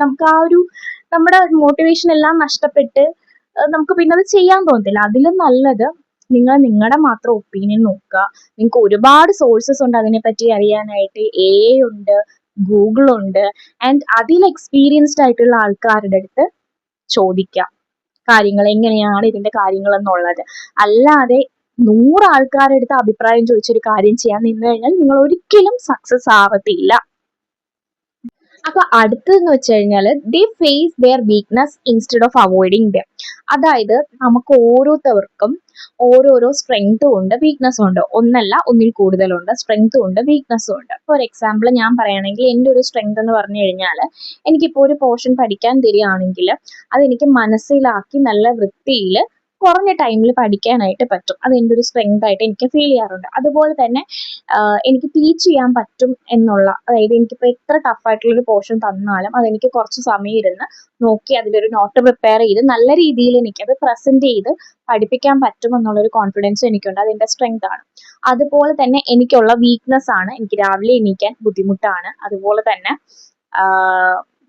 നമുക്ക് ആ ഒരു നമ്മുടെ മോട്ടിവേഷൻ എല്ലാം നഷ്ടപ്പെട്ട് നമുക്ക് പിന്നെ അത് ചെയ്യാൻ തോന്നത്തില്ല. അതിലും നല്ലത് നിങ്ങൾ നിങ്ങളുടെ മാത്രം ഒപ്പീനിയൻ നോക്കുക. നിങ്ങൾക്ക് ഒരുപാട് സോഴ്സസ് ഉണ്ട് അതിനെപ്പറ്റി അറിയാനായിട്ട്. ഉണ്ട്, ഗൂഗിൾ ഉണ്ട്, ആൻഡ് അതിൽ എക്സ്പീരിയൻസ്ഡ് ആയിട്ടുള്ള ആൾക്കാരുടെ അടുത്ത് ചോദിക്കാം കാര്യങ്ങൾ, എങ്ങനെയാണ് ഇതിന്റെ കാര്യങ്ങൾ എന്നുള്ളത്. അല്ലാതെ 100 ആൾക്കാരുടെ അടുത്ത് അഭിപ്രായം ചോദിച്ചൊരു കാര്യം ചെയ്യാൻ നിന്ന് കഴിഞ്ഞാൽ നിങ്ങൾ ഒരിക്കലും സക്സസ് ആവത്തില്ല. അപ്പൊ അടുത്തതെന്ന് വെച്ച് കഴിഞ്ഞാൽ they face their weakness instead of avoiding them. അതായത് നമുക്ക് ഓരോരുത്തർക്കും ഓരോരോ സ്ട്രെങ്തും ഉണ്ട്, വീക്ക്നെസ്സും ഉണ്ട്. ഒന്നല്ല, ഒന്നിൽ കൂടുതലുണ്ട്. സ്ട്രെങ്തും ഉണ്ട്, വീക്ക്നെസ്സും ഉണ്ട്. ഫോർ എക്സാമ്പിൾ ഞാൻ പറയുകയാണെങ്കിൽ എൻ്റെ ഒരു സ്ട്രെങ്ത് എന്ന് പറഞ്ഞു കഴിഞ്ഞാൽ, എനിക്കിപ്പോൾ ഒരു പോർഷൻ പഠിക്കാൻ തരികയാണെങ്കിൽ അതെനിക്ക് മനസ്സിലാക്കി നല്ല വൃത്തിയിൽ കുറഞ്ഞ ടൈമിൽ പഠിക്കാനായിട്ട് പറ്റും. അത് എൻ്റെ ഒരു സ്ട്രെങ്ത് ആയിട്ട് എനിക്ക് ഫീൽ ചെയ്യാറുണ്ട്. അതുപോലെ തന്നെ എനിക്ക് ടീച്ച് ചെയ്യാൻ പറ്റും എന്നുള്ള, അതായത് എനിക്കിപ്പോൾ എത്ര ടഫായിട്ടുള്ളൊരു പോർഷൻ തന്നാലും അതെനിക്ക് കുറച്ച് സമയം ഇരുന്ന് നോക്കി അതിലൊരു നോട്ട് പ്രിപ്പയർ ചെയ്ത് നല്ല രീതിയിൽ എനിക്കത് പ്രസന്റ് ചെയ്ത് പഠിപ്പിക്കാൻ പറ്റുമെന്നുള്ളൊരു കോൺഫിഡൻസ് എനിക്കുണ്ട്. അതെൻ്റെ സ്ട്രെങ്ത് ആണ്. അതുപോലെ തന്നെ എനിക്കുള്ള വീക്ക്നെസ് ആണ്, എനിക്ക് രാവിലെ എണീക്കാൻ ബുദ്ധിമുട്ടാണ്. അതുപോലെ തന്നെ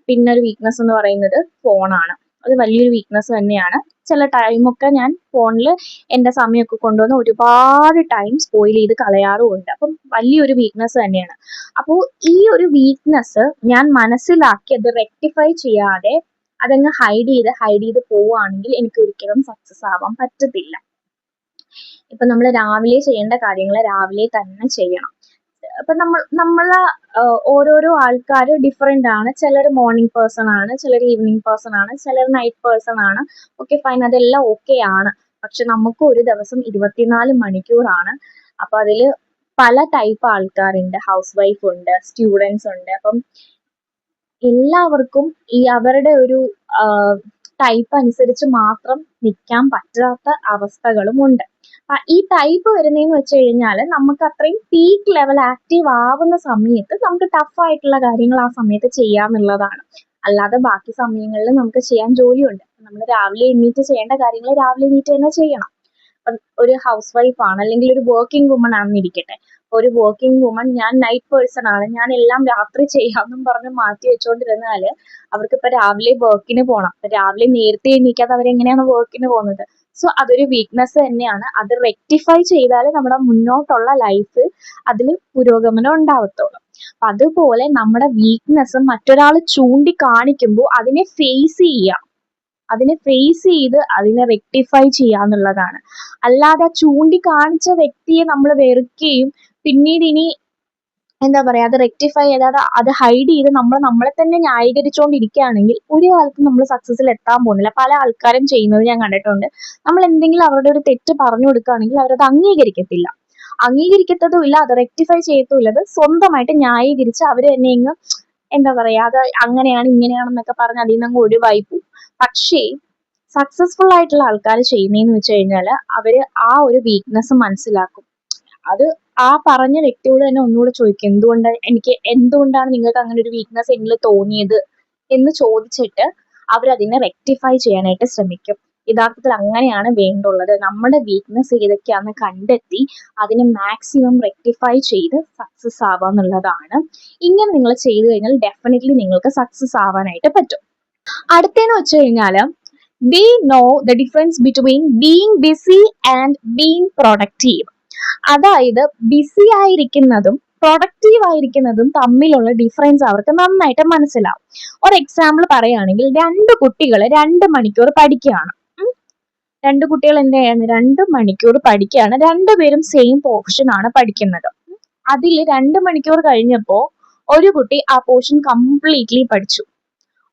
പിന്നെ ഒരു വീക്ക്നെസ് എന്ന് പറയുന്നത് ഫോണാണ്. അത് വലിയൊരു വീക്ക്നെസ് തന്നെയാണ്. ചില ടൈമൊക്കെ ഞാൻ ഫോണിൽ എൻ്റെ സമയമൊക്കെ കൊണ്ടുവന്ന് ഒരുപാട് ടൈം സ്പോയിൽ ചെയ്ത് കളയാറുമുണ്ട്. അപ്പം വലിയൊരു വീക്ക്നെസ് തന്നെയാണ്. അപ്പോൾ ഈ ഒരു വീക്ക്നെസ് ഞാൻ മനസ്സിലാക്കി അത് റെക്ടിഫൈ ചെയ്യാതെ അതങ്ങ് ഹൈഡ് ചെയ്ത് പോവുകയാണെങ്കിൽ എനിക്ക് ഒരിക്കലും സക്സസ് ആവാൻ പറ്റത്തില്ല. ഇപ്പൊ നമ്മൾ രാവിലെ ചെയ്യേണ്ട കാര്യങ്ങൾ രാവിലെ തന്നെ ചെയ്യണം. അപ്പൊ നമ്മളെ ഓരോരോ ആൾക്കാർ ഡിഫറെന്റ് ആണ്. ചിലർ മോർണിംഗ് പേഴ്സൺ ആണ്, ചിലർ ഈവനിങ് പേഴ്സൺ ആണ്, ചിലർ നൈറ്റ് പേഴ്സൺ ആണ്. ഓക്കെ ഫൈൻ, അതെല്ലാം ഓക്കെ ആണ്. പക്ഷെ നമുക്ക് ഒരു ദിവസം 24 മണിക്കൂറാണ്. അപ്പൊ അതിൽ പല ടൈപ്പ് ആൾക്കാരുണ്ട്. ഹൗസ് വൈഫ് ഉണ്ട്, സ്റ്റുഡൻസ് ഉണ്ട്. അപ്പം എല്ലാവർക്കും ഈ അവരുടെ ഒരു ടൈപ്പ് അനുസരിച്ച് മാത്രം നിൽക്കാൻ പറ്റാത്ത അവസ്ഥകളും ഉണ്ട്. ഈ ടൈപ്പ് വരുന്നതെന്ന് വെച്ച് കഴിഞ്ഞാൽ നമുക്ക് അത്രയും പീക്ക് ലെവൽ ആക്റ്റീവ് ആവുന്ന സമയത്ത് നമുക്ക് ടഫ് ആയിട്ടുള്ള കാര്യങ്ങൾ ആ സമയത്ത് ചെയ്യാന്നുള്ളതാണ്. അല്ലാതെ ബാക്കി സമയങ്ങളിൽ നമുക്ക് ചെയ്യാൻ ജോലിയുണ്ട്. നമ്മൾ രാവിലെ എണീറ്റ് ചെയ്യേണ്ട കാര്യങ്ങൾ രാവിലെ എണീറ്റ് തന്നെ ചെയ്യണം. ഒരു ഹൗസ് വൈഫ് ആണ് അല്ലെങ്കിൽ ഒരു വർക്കിംഗ് വുമൺ ആണെന്ന് ഇരിക്കട്ടെ. ഒരു വർക്കിംഗ് വുമൺ, ഞാൻ നൈറ്റ് പേഴ്സൺ ആണ്, ഞാൻ എല്ലാം രാത്രി ചെയ്യാമെന്നും പറഞ്ഞ് മാറ്റി വെച്ചോണ്ടിരുന്നാല് അവർക്ക് ഇപ്പൊ രാവിലെ വർക്കിന് പോകണം. അപ്പൊ രാവിലെ നേരത്തെ എണീക്കാതെ അവരെങ്ങനെയാണ് വർക്കിന് പോകുന്നത്? സോ അതൊരു വീക്ക്നെസ് തന്നെയാണ്. അത് റെക്ടിഫൈ ചെയ്താലേ നമ്മുടെ മുന്നോട്ടുള്ള ലൈഫ് അതിൽ പുരോഗമനം ഉണ്ടാവത്തുള്ളൂ. അതുപോലെ നമ്മുടെ വീക്ക്നെസ് മറ്റൊരാൾ ചൂണ്ടിക്കാണിക്കുമ്പോൾ അതിനെ ഫേസ് ചെയ്ത് അതിനെ റെക്ടിഫൈ ചെയ്യാന്നുള്ളതാണ്. അല്ലാതെ ചൂണ്ടിക്കാണിച്ച വ്യക്തിയെ നമ്മൾ വെറുക്കുകയും പിന്നീട് ഇനി എന്താ പറയാ, അത് റെക്ടിഫൈ ചെയ്താൽ അത് ഹൈഡ് ചെയ്ത് നമ്മളെ തന്നെ ന്യായീകരിച്ചുകൊണ്ടിരിക്കുകയാണെങ്കിൽ ഒരു കാലത്തും നമ്മൾ സക്സസിൽ എത്താൻ പോകുന്നില്ല. പല ആൾക്കാരും ചെയ്യുന്നത് ഞാൻ കണ്ടിട്ടുണ്ട്. നമ്മൾ എന്തെങ്കിലും അവരുടെ ഒരു തെറ്റ് പറഞ്ഞു കൊടുക്കുകയാണെങ്കിൽ അവരത് അംഗീകരിക്കത്തതുമില്ല, അത് റെക്ടിഫൈ ചെയ്യത്തുമില്ല. അത് സ്വന്തമായിട്ട് ന്യായീകരിച്ച് അവർ തന്നെ ഇങ്ങ് എന്താ പറയാ, അത് അങ്ങനെയാണ് ഇങ്ങനെയാണെന്നൊക്കെ പറഞ്ഞ് അതിൽ നിന്ന് അങ്ങ് ഒഴിവായി പോകും. പക്ഷേ സക്സസ്ഫുൾ ആയിട്ടുള്ള ആൾക്കാർ ചെയ്യുന്നതെന്ന് വെച്ച് കഴിഞ്ഞാൽ അവര് ആ ഒരു വീക്ക്നെസ് മനസ്സിലാക്കും. അത് ആ പറഞ്ഞ വ്യക്തിയോട് തന്നെ ഒന്നുകൂടെ ചോദിക്കും, എന്തുകൊണ്ടാണ് നിങ്ങൾക്ക് അങ്ങനെ ഒരു വീക്ക്നെസ് എന്നിൽ തോന്നിയത് എന്ന് ചോദിച്ചിട്ട് അവരതിനെ റെക്ടിഫൈ ചെയ്യാനായിട്ട് ശ്രമിക്കും. യഥാർത്ഥത്തിൽ അങ്ങനെയാണ് വേണ്ടുള്ളത്. നമ്മുടെ വീക്ക്നെസ് ഏതൊക്കെയാണെന്ന് കണ്ടെത്തി അതിനെ മാക്സിമം റെക്ടിഫൈ ചെയ്ത് സക്സസ് ആവാന്നുള്ളതാണ്. ഇങ്ങനെ നിങ്ങൾ ചെയ്തു കഴിഞ്ഞാൽ ഡെഫിനറ്റ്ലി നിങ്ങൾക്ക് സക്സസ് ആവാനായിട്ട് പറ്റും. അടുത്തേന്ന് വെച്ച് കഴിഞ്ഞാൽ we know the difference between being busy and being productive. അതായത് ബിസി ആയിരിക്കുന്നതും പ്രൊഡക്റ്റീവ് ആയിരിക്കുന്നതും തമ്മിലുള്ള ഡിഫറൻസ് അവർക്ക് നന്നായിട്ട് മനസ്സിലാവും. ഒരു എക്സാമ്പിൾ പറയുകയാണെങ്കിൽ 2 കുട്ടികൾ 2 മണിക്കൂർ പഠിക്കുകയാണ്. 2 കുട്ടികൾ എന്ത് ചെയ്യാണ്? 2 മണിക്കൂർ പഠിക്കുകയാണ്. രണ്ടുപേരും സെയിം പോർഷൻ ആണ് പഠിക്കുന്നത്. അതിൽ 2 മണിക്കൂർ കഴിഞ്ഞപ്പോൾ ഒരു കുട്ടി ആ പോർഷൻ കംപ്ലീറ്റ്ലി പഠിച്ചു,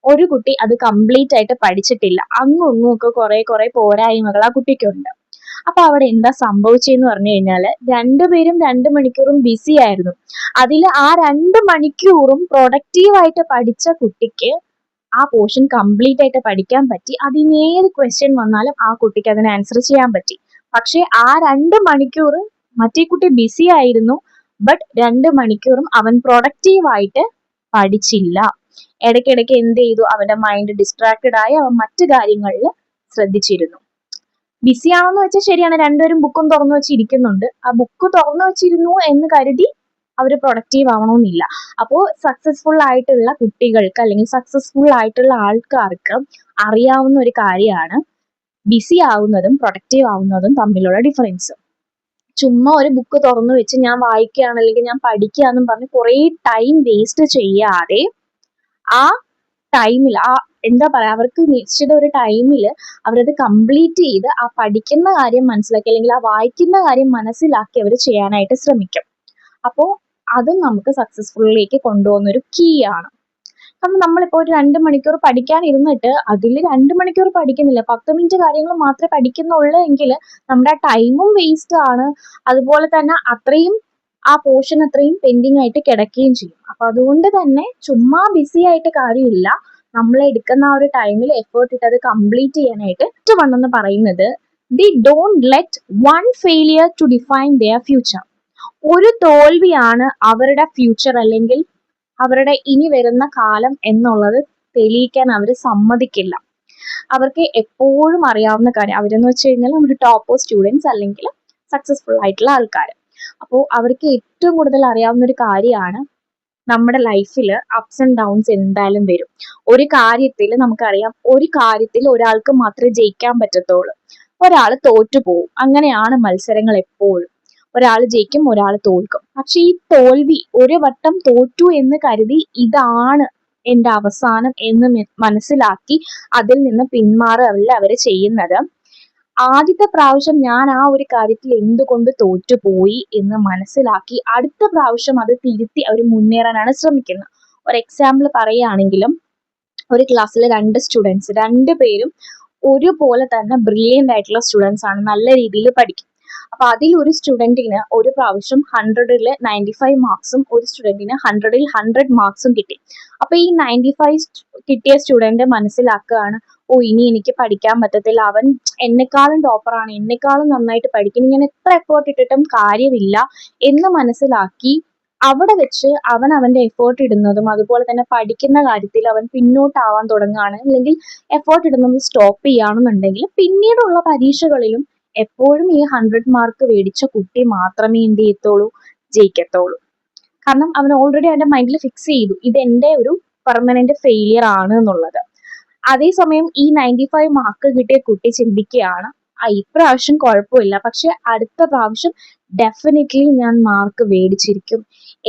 ഒരു കുട്ടി അത് കംപ്ലീറ്റ് ആയിട്ട് പഠിച്ചിട്ടില്ല. അങ്ങും ഇങ്ങും ഒക്കെ കുറെ പോരായ്മകൾ ആ കുട്ടിക്കുണ്ട്. അപ്പൊ അവിടെ എന്താ സംഭവിച്ചെന്ന് പറഞ്ഞു കഴിഞ്ഞാൽ രണ്ടുപേരും 2 മണിക്കൂറും ബിസി ആയിരുന്നു. അതിൽ ആ 2 മണിക്കൂറും പ്രൊഡക്റ്റീവായിട്ട് പഠിച്ച കുട്ടിക്ക് ആ പോർഷൻ കംപ്ലീറ്റ് ആയിട്ട് പഠിക്കാൻ പറ്റി. അതിന് ഏത് ക്വസ്റ്റ്യൻ വന്നാലും ആ കുട്ടിക്ക് അതിന് ആൻസർ ചെയ്യാൻ പറ്റി. പക്ഷെ ആ 2 മണിക്കൂർ മറ്റേ കുട്ടി ബിസി ആയിരുന്നു, ബട്ട് 2 മണിക്കൂറും അവൻ പ്രൊഡക്റ്റീവ് ആയിട്ട് പഠിച്ചില്ല. ഇടയ്ക്കിടയ്ക്ക് എന്ത് ചെയ്തു, അവന്റെ മൈൻഡ് ഡിസ്ട്രാക്റ്റഡ് ആയി അവൻ മറ്റു കാര്യങ്ങളിൽ ശ്രദ്ധിച്ചിരുന്നു. ബിസി ആണെന്ന് വെച്ചാൽ ശരിയാണ്, രണ്ടുപേരും ബുക്കും തുറന്നു വെച്ചിരിക്കുന്നുണ്ട്. ആ ബുക്ക് തുറന്നു വെച്ചിരുന്നു എന്ന് കരുതി അവർ പ്രൊഡക്റ്റീവ് ആവണമെന്നില്ല. അപ്പോൾ സക്സസ്ഫുൾ ആയിട്ടുള്ള കുട്ടികൾക്ക് അല്ലെങ്കിൽ സക്സസ്ഫുൾ ആയിട്ടുള്ള ആൾക്കാർക്ക് അറിയാവുന്ന ഒരു കാര്യമാണ് ബിസി ആവുന്നതും പ്രൊഡക്റ്റീവ് ആവുന്നതും തമ്മിലുള്ള ഡിഫറൻസ്. ചുമ്മാ ഒരു ബുക്ക് തുറന്നു വെച്ച് ഞാൻ വായിക്കുകയാണ് അല്ലെങ്കിൽ ഞാൻ പഠിക്കുകയാണെന്നും പറഞ്ഞ് കുറേ ടൈം വേസ്റ്റ് ചെയ്യാതെ ആ ടൈമിൽ എന്താ പറയാ, അവർക്ക് നിശ്ചിത ഒരു ടൈമിൽ അവരത് കംപ്ലീറ്റ് ചെയ്ത് ആ പഠിക്കുന്ന കാര്യം മനസ്സിലാക്കി അല്ലെങ്കിൽ ആ വായിക്കുന്ന കാര്യം മനസ്സിലാക്കി അവർ ചെയ്യാനായിട്ട് ശ്രമിക്കും. അപ്പോൾ അതും നമുക്ക് സക്സസ്ഫുള്ളിലേക്ക് കൊണ്ടുപോകുന്ന ഒരു കീ ആണ്. കാരണം നമ്മളിപ്പോൾ ഒരു 2 മണിക്കൂർ പഠിക്കാൻ ഇരുന്നിട്ട് അതിൽ 2 മണിക്കൂർ പഠിക്കുന്നില്ല, 10 മിനിറ്റ് കാര്യങ്ങൾ മാത്രമേ പഠിക്കുന്നുള്ളൂ എങ്കിൽ നമ്മുടെ ടൈമും വേസ്റ്റ് ആണ്. അതുപോലെ തന്നെ അത്രയും ആ പോർഷൻ അത്രയും പെൻഡിങ് ആയിട്ട് കിടക്കുകയും ചെയ്യും. അപ്പൊ അതുകൊണ്ട് തന്നെ ചുമ്മാ ബിസി ആയിട്ട് കാര്യമില്ല, നമ്മൾ എടുക്കുന്ന ആ ഒരു ടൈമിൽ എഫേർട്ട് ഇട്ട് അത് കംപ്ലീറ്റ് ചെയ്യാനായിട്ട്. വൺ എന്ന് പറയുന്നത് they don't let one failure to define their future. ഒരു തോൽവിയാണ് അവരുടെ ഫ്യൂച്ചർ അല്ലെങ്കിൽ അവരുടെ ഇനി വരുന്ന കാലം എന്നുള്ളത് തെളിയിക്കാൻ അവർ സമ്മതിക്കില്ല. അവർക്ക് എപ്പോഴും അറിയാവുന്ന കാര്യം, അവരെന്ന് വെച്ച് കഴിഞ്ഞാൽ നമ്മുടെ ടോപ്പ് സ്റ്റുഡൻസ് അല്ലെങ്കിൽ സക്സസ്ഫുൾ ആയിട്ടുള്ള ആൾക്കാർ. അപ്പോൾ അവർക്ക് ഏറ്റവും കൂടുതൽ അറിയാവുന്ന ഒരു കാര്യമാണ് നമ്മുടെ ലൈഫിൽ അപ്സ് ആൻഡ് ഡൗൺസ് എന്തായാലും വരും. ഒരു കാര്യത്തിൽ നമുക്കറിയാം, ഒരു കാര്യത്തിൽ ഒരാൾക്ക് മാത്രമേ ജയിക്കാൻ പറ്റത്തുള്ളൂ, ഒരാൾ തോറ്റു പോകും. അങ്ങനെയാണ് മത്സരങ്ങൾ എപ്പോഴും. ഒരാൾ ജയിക്കും, ഒരാൾ തോൽക്കും. പക്ഷെ ഈ തോൽവി, ഒരു വട്ടം തോറ്റു എന്ന് കരുതി ഇതാണ് എന്റെ അവസാനം എന്ന് മനസ്സിലാക്കി അതിൽ നിന്ന് പിന്മാറുകയല്ല അവർ ചെയ്യുന്നത്. ആദ്യത്തെ പ്രാവശ്യം ഞാൻ ആ ഒരു കാര്യത്തിൽ എന്തുകൊണ്ട് തോറ്റുപോയി എന്ന് മനസ്സിലാക്കി അടുത്ത പ്രാവശ്യം അത് തിരുത്തി അവർ മുന്നേറാനാണ് ശ്രമിക്കുന്നത്. ഒരു എക്സാമ്പിൾ പറയുകയാണെങ്കിലും, ഒരു ക്ലാസ്സിലെ 2 സ്റ്റുഡൻസ്, 2 പേരും ഒരുപോലെ തന്നെ ബ്രില്യൻ്റ് ആയിട്ടുള്ള സ്റ്റുഡൻസ് ആണ്, നല്ല രീതിയിൽ പഠിക്കും. അപ്പൊ അതിൽ ഒരു സ്റ്റുഡന്റിന് ഒരു പ്രാവശ്യം 100-ൽ 95 മാർക്സും ഒരു സ്റ്റുഡന്റിന് 100-ൽ 100 മാർക്സും കിട്ടി. അപ്പൊ ഈ 95 കിട്ടിയ സ്റ്റുഡന്റ് മനസ്സിലാക്കുകയാണ്, ഓ ഇനി എനിക്ക് പഠിക്കാൻ പറ്റത്തില്ല, അവൻ എന്നെക്കാളും ടോപ്പറാണ്, എന്നെക്കാളും നന്നായിട്ട് പഠിക്കും, ഞാൻ എത്ര എഫേർട്ട് ഇട്ടിട്ടും കാര്യമില്ല എന്ന് മനസ്സിലാക്കി അവിടെ വെച്ച് അവൻ അവന്റെ എഫേർട്ട് ഇടുന്നതും അതുപോലെ തന്നെ പഠിക്കുന്ന കാര്യത്തിൽ അവൻ പിന്നോട്ടാവാൻ തുടങ്ങുകയാണ്, അല്ലെങ്കിൽ എഫേർട്ട് ഇടുന്നത് സ്റ്റോപ്പ് ചെയ്യുകയാണെന്നുണ്ടെങ്കിൽ പിന്നീടുള്ള പരീക്ഷകളിലും എപ്പോഴും ഈ 100 മാർക്ക് മേടിച്ച കുട്ടി മാത്രമേ എന്ത് ചെയ്യത്തുള്ളൂ, ജയിക്കത്തുള്ളൂ. കാരണം അവൻ ഓൾറെഡി അവന്റെ മൈൻഡിൽ ഫിക്സ് ചെയ്തു ഇത് എന്റെ ഒരു പെർമനന്റ് ഫെയിലിയർ ആണ് എന്നുള്ളത്. അതേസമയം ഈ 95 മാർക്ക് കിട്ടിയ കുട്ടി ചിന്തിക്കുകയാണ്, ഇപ്രാവശ്യം കുഴപ്പമില്ല, പക്ഷെ അടുത്ത പ്രാവശ്യം ഡെഫിനറ്റ്ലി ഞാൻ മാർക്ക് മേടിച്ചിരിക്കും.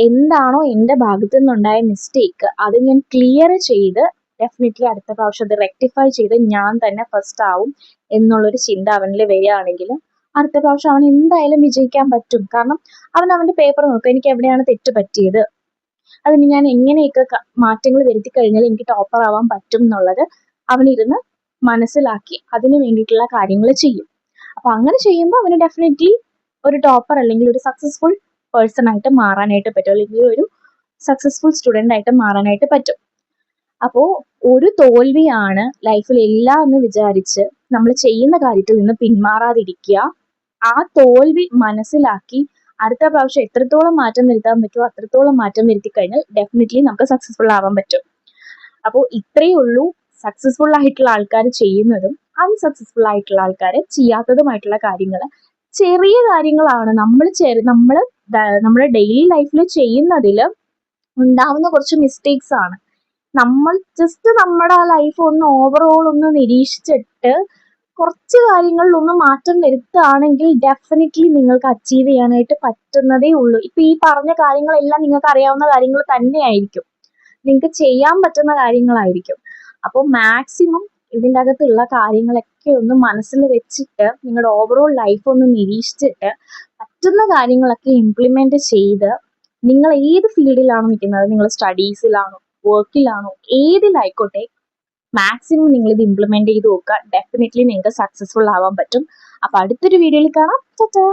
എന്താണോ എൻ്റെ ഭാഗത്തു നിന്നുണ്ടായ മിസ്റ്റേക്ക് അത് ഞാൻ ക്ലിയർ ചെയ്ത് ഡെഫിനറ്റ്ലി അടുത്ത പ്രാവശ്യം അത് റെക്ടിഫൈ ചെയ്ത് ഞാൻ തന്നെ ഫസ്റ്റ് ആവും എന്നുള്ളൊരു ചിന്ത അവനിൽ വരികയാണെങ്കിൽ അടുത്ത പ്രാവശ്യം അവൻ എന്തായാലും വിജയിക്കാൻ പറ്റും. കാരണം അവൻ അവന്റെ പേപ്പർ നോക്കും, എനിക്ക് എവിടെയാണ് തെറ്റ് പറ്റിയത്, അതിന് ഞാൻ എങ്ങനെയൊക്കെ മാറ്റങ്ങൾ വരുത്തി കഴിഞ്ഞാൽ എനിക്ക് ടോപ്പർ ആവാൻ പറ്റും എന്നുള്ളത് അവനിരുന്ന് മനസ്സിലാക്കി അതിന് വേണ്ടിയിട്ടുള്ള കാര്യങ്ങൾ ചെയ്യും. അപ്പൊ അങ്ങനെ ചെയ്യുമ്പോൾ അവന് ഡെഫിനറ്റ്ലി ഒരു ടോപ്പർ അല്ലെങ്കിൽ ഒരു സക്സസ്ഫുൾ പേഴ്സൺ ആയിട്ട് മാറാനായിട്ട് പറ്റും, അല്ലെങ്കിൽ ഒരു സക്സസ്ഫുൾ സ്റ്റുഡൻ്റ് ആയിട്ട് മാറാനായിട്ട് പറ്റും. അപ്പോൾ ഒരു തോൽവിയാണ് ലൈഫിൽ എല്ലാം എന്ന് വിചാരിച്ച് നമ്മൾ ചെയ്യുന്ന കാര്യത്തിൽ നിന്ന് പിന്മാറാതിരിക്കുക. ആ തോൽവി മനസ്സിലാക്കി അടുത്ത പ്രാവശ്യം എത്രത്തോളം മാറ്റം വരുത്താൻ പറ്റുമോ അത്രത്തോളം മാറ്റം വരുത്തി കഴിഞ്ഞാൽ ഡെഫിനറ്റ്ലി നമുക്ക് സക്സസ്ഫുൾ ആവാൻ പറ്റും. അപ്പോൾ ഇത്രയേ ഉള്ളൂ സക്സസ്ഫുൾ ആയിട്ടുള്ള ആൾക്കാർ ചെയ്യുന്നതും അൺസക്സസ്ഫുൾ ആയിട്ടുള്ള ആൾക്കാർ ചെയ്യാത്തതുമായിട്ടുള്ള കാര്യങ്ങൾ. ചെറിയ കാര്യങ്ങളാണ് നമ്മൾ നമ്മുടെ ഡെയിലി ലൈഫിൽ ചെയ്യുന്നതിൽ ഉണ്ടാവുന്ന കുറച്ച് മിസ്റ്റേക്സ് ആണ്. നമ്മൾ ജസ്റ്റ് നമ്മുടെ ലൈഫ് ഒന്ന് ഓവറോൾ ഒന്ന് നിരീക്ഷിച്ചിട്ട് കുറച്ച് കാര്യങ്ങളിൽ ഒന്ന് മാറ്റം വരുത്തുകയാണെങ്കിൽ ഡെഫിനറ്റ്ലി നിങ്ങൾക്ക് അച്ചീവ് ചെയ്യാനായിട്ട് പറ്റുന്നതേ ഉള്ളൂ. ഇപ്പൊ ഈ പറഞ്ഞ കാര്യങ്ങളെല്ലാം നിങ്ങൾക്ക് അറിയാവുന്ന കാര്യങ്ങൾ തന്നെയായിരിക്കും, നിങ്ങൾക്ക് ചെയ്യാൻ പറ്റുന്ന കാര്യങ്ങളായിരിക്കും. അപ്പോൾ മാക്സിമം ഇതിൻ്റെ അകത്തുള്ള കാര്യങ്ങളൊക്കെ ഒന്ന് മനസ്സിൽ വെച്ചിട്ട് നിങ്ങളുടെ ഓവറോൾ ലൈഫ് ഒന്ന് നിരീക്ഷിച്ചിട്ട് പറ്റുന്ന കാര്യങ്ങളൊക്കെ ഇംപ്ലിമെന്റ് ചെയ്ത് നിങ്ങൾ ഏത് ഫീൽഡിലാണോ നിൽക്കുന്നത്, നിങ്ങൾ സ്റ്റഡീസിലാണോ വർക്കിലാണോ ഏതിലായിക്കോട്ടെ മാക്സിമം നിങ്ങൾ ഇത് ഇംപ്ലിമെന്റ് ചെയ്ത് നോക്കുക. ഡെഫിനറ്റ്ലി നിങ്ങൾക്ക് സക്സസ്ഫുൾ ആവാൻ പറ്റും. അപ്പൊ അടുത്തൊരു വീഡിയോയിൽ കാണാം. ടാറ്റാ.